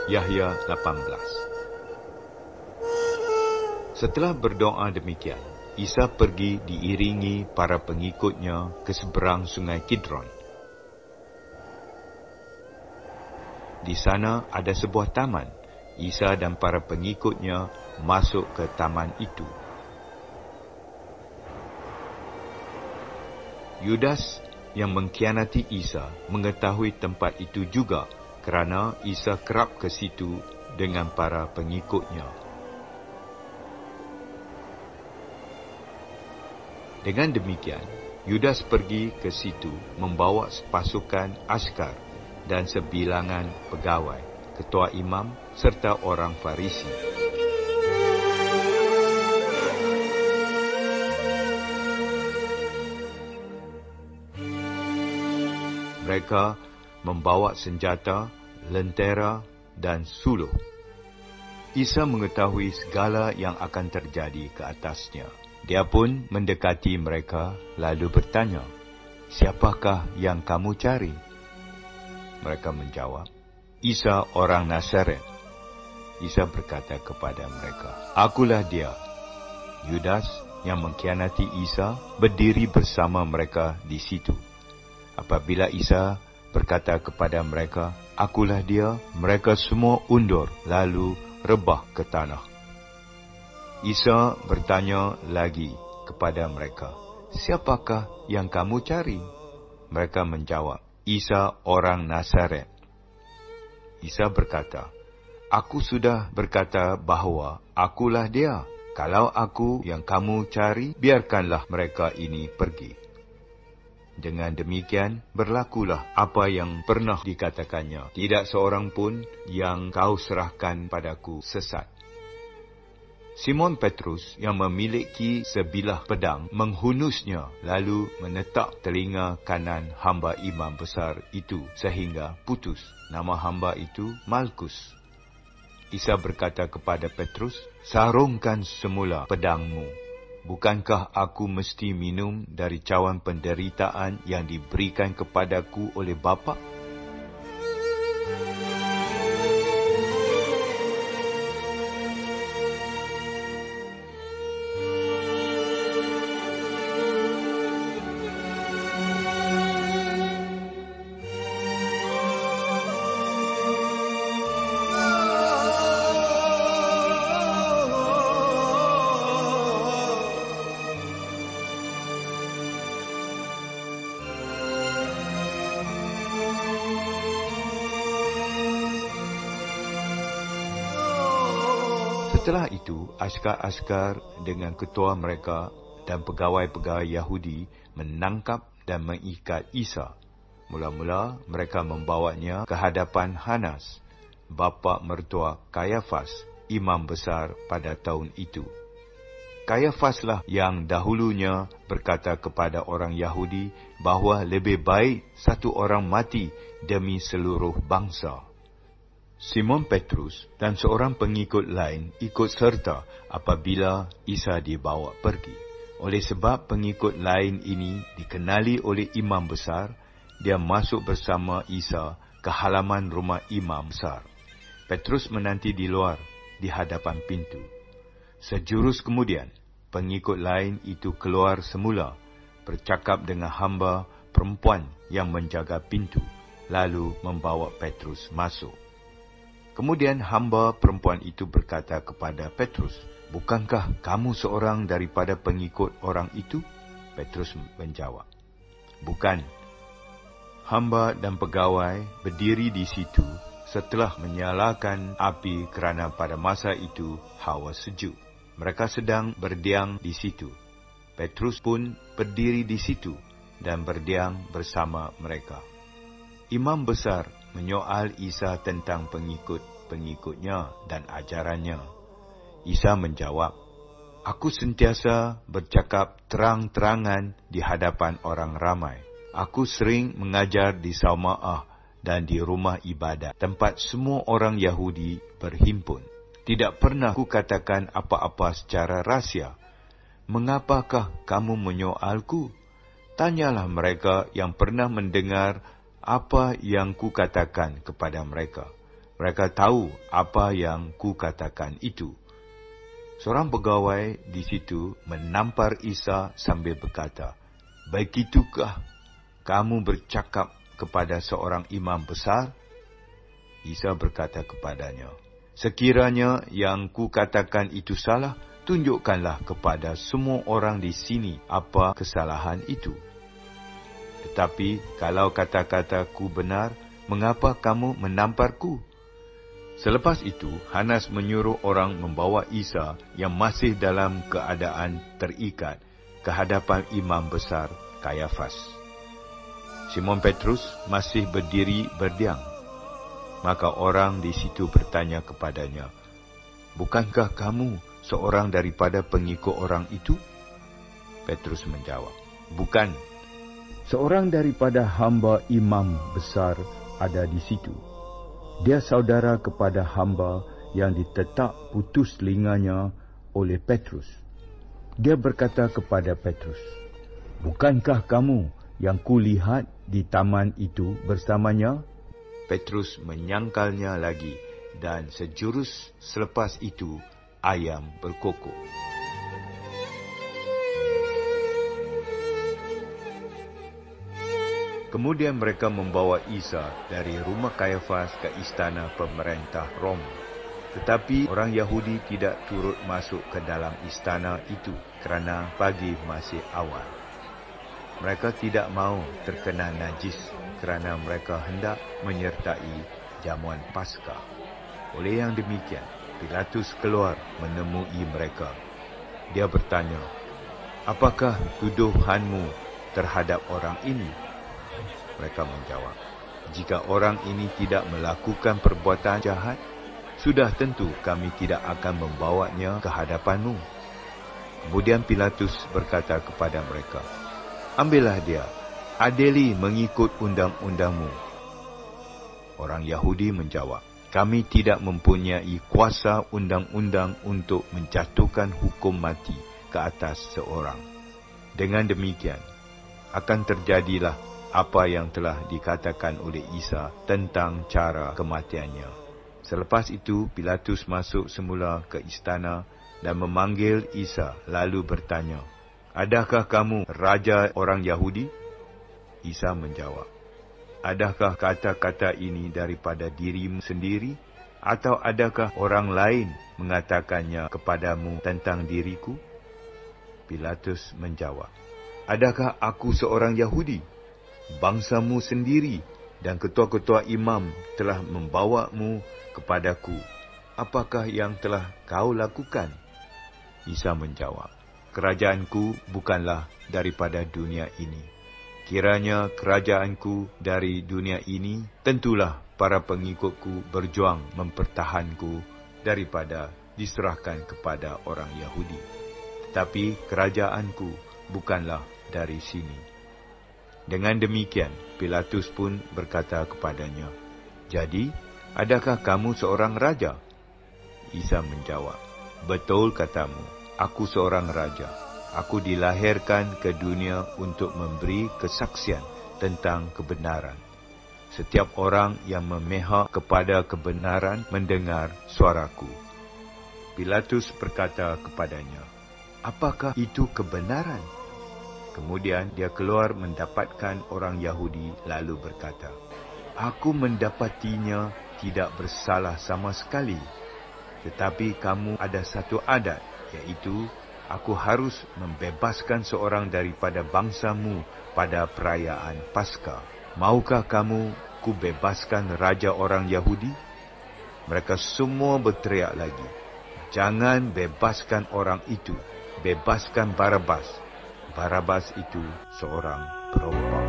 Yahya 18. Setelah berdoa demikian, Isa pergi diiringi para pengikutnya ke seberang sungai Kidron. Di sana ada sebuah taman. Isa dan para pengikutnya masuk ke taman itu. Yudas yang mengkhianati Isa mengetahui tempat itu juga kerana Isa kerap ke situ dengan para pengikutnya. Dengan demikian, Yudas pergi ke situ membawa pasukan askar dan sebilangan pegawai, ketua imam serta orang Farisi. Mereka membawa senjata, lentera dan suluh. Isa mengetahui segala yang akan terjadi ke atasnya. Dia pun mendekati mereka lalu bertanya, "Siapakah yang kamu cari?" Mereka menjawab, "Isa orang Nazaret." Isa berkata kepada mereka, "Akulah dia." Yudas yang mengkhianati Isa berdiri bersama mereka di situ. Apabila Isa berkata kepada mereka, "Akulah dia," mereka semua undur lalu rebah ke tanah. Isa bertanya lagi kepada mereka, "Siapakah yang kamu cari?" Mereka menjawab, "Isa orang Nazaret." Isa berkata, "Aku sudah berkata bahawa akulah dia. Kalau aku yang kamu cari, biarkanlah mereka ini pergi." Dengan demikian, berlakulah apa yang pernah dikatakannya, "Tidak seorang pun yang kau serahkan padaku sesat." Simon Petrus yang memiliki sebilah pedang menghunusnya lalu menetak telinga kanan hamba imam besar itu sehingga putus. Nama hamba itu Malkus. Isa berkata kepada Petrus, "Sarungkan semula pedangmu. Bukankah aku mesti minum dari cawan penderitaan yang diberikan kepadaku oleh Bapa?" Setelah itu, askar-askar dengan ketua mereka dan pegawai-pegawai Yahudi menangkap dan mengikat Isa. Mula-mula mereka membawanya ke hadapan Hanas, bapa mertua Kayafas, imam besar pada tahun itu. Kayafaslah yang dahulunya berkata kepada orang Yahudi bahawa lebih baik satu orang mati demi seluruh bangsa. Simon Petrus dan seorang pengikut lain ikut serta apabila Isa dibawa pergi. Oleh sebab pengikut lain ini dikenali oleh imam besar, dia masuk bersama Isa ke halaman rumah imam besar. Petrus menanti di luar, di hadapan pintu. Sejurus kemudian, pengikut lain itu keluar semula, bercakap dengan hamba perempuan yang menjaga pintu, lalu membawa Petrus masuk. Kemudian hamba perempuan itu berkata kepada Petrus, "Bukankah kamu seorang daripada pengikut orang itu?" Petrus menjawab, "Bukan." Hamba dan pegawai berdiri di situ setelah menyalakan api kerana pada masa itu hawa sejuk. Mereka sedang berdiam di situ. Petrus pun berdiri di situ dan berdiam bersama mereka. Imam besar menyoal Isa tentang pengikut-pengikutnya dan ajarannya. Isa menjawab, "Aku sentiasa bercakap terang-terangan di hadapan orang ramai. Aku sering mengajar di Sauma'ah dan di rumah ibadat, tempat semua orang Yahudi berhimpun. Tidak pernah ku katakan apa-apa secara rahsia. Mengapakah kamu menyoalku? Tanyalah mereka yang pernah mendengar apa yang ku katakan kepada mereka." Mereka tahu apa yang kukatakan itu. Seorang pegawai di situ menampar Isa sambil berkata, "Begitukah kamu bercakap kepada seorang imam besar?" Isa berkata kepadanya, "Sekiranya yang kukatakan itu salah, tunjukkanlah kepada semua orang di sini apa kesalahan itu. Tetapi kalau kata-kataku benar, mengapa kamu menamparku?" Selepas itu, Hanas menyuruh orang membawa Isa yang masih dalam keadaan terikat ke hadapan imam besar Kayafas. Simon Petrus masih berdiri berdiam. Maka orang di situ bertanya kepadanya, "Bukankah kamu seorang daripada pengikut orang itu?" Petrus menjawab, "Bukan. Seorang daripada hamba imam besar ada di situ. Dia saudara kepada hamba yang ditetak putus telinganya oleh Petrus." Dia berkata kepada Petrus, "Bukankah kamu yang kulihat di taman itu bersamanya?" Petrus menyangkalnya lagi, dan sejurus selepas itu ayam berkokok. Kemudian mereka membawa Isa dari rumah Kayafas ke istana pemerintah Rom. Tetapi orang Yahudi tidak turut masuk ke dalam istana itu kerana pagi masih awal. Mereka tidak mahu terkena najis kerana mereka hendak menyertai jamuan Paskah. Oleh yang demikian, Pilatus keluar menemui mereka. Dia bertanya, "Apakah tuduhanmu terhadap orang ini?" Mereka menjawab, "Jika orang ini tidak melakukan perbuatan jahat, sudah tentu kami tidak akan membawanya ke hadapanmu." Kemudian Pilatus berkata kepada mereka, "Ambillah dia, adili mengikut undang-undangmu." Orang Yahudi menjawab, "Kami tidak mempunyai kuasa undang-undang untuk menjatuhkan hukum mati ke atas seorang. Dengan demikian, akan terjadilah apa yang telah dikatakan oleh Isa tentang cara kematiannya." Selepas itu, Pilatus masuk semula ke istana dan memanggil Isa, lalu bertanya, "Adakah kamu raja orang Yahudi?" Isa menjawab, "Adakah kata-kata ini daripada dirimu sendiri, atau adakah orang lain mengatakannya kepadamu tentang diriku?" Pilatus menjawab, "Adakah aku seorang Yahudi? Bangsamu sendiri dan ketua-ketua imam telah membawamu kepadaku. Apakah yang telah kau lakukan?" Isa menjawab, "Kerajaanku bukanlah daripada dunia ini. Kiranya kerajaanku dari dunia ini, tentulah para pengikutku berjuang mempertahanku daripada diserahkan kepada orang Yahudi. Tetapi kerajaanku bukanlah dari sini." Dengan demikian, Pilatus pun berkata kepadanya, "Jadi, adakah kamu seorang raja?" Isa menjawab, "Betul katamu, aku seorang raja. Aku dilahirkan ke dunia untuk memberi kesaksian tentang kebenaran. Setiap orang yang memihak kepada kebenaran mendengar suaraku." Pilatus berkata kepadanya, "Apakah itu kebenaran?" Kemudian dia keluar mendapatkan orang Yahudi lalu berkata, "Aku mendapatinya tidak bersalah sama sekali. Tetapi kamu ada satu adat, iaitu aku harus membebaskan seorang daripada bangsamu pada perayaan Paskah. Maukah kamu kubebaskan raja orang Yahudi?" Mereka semua berteriak lagi, "Jangan bebaskan orang itu, bebaskan Barabas." Barabas itu seorang perompak.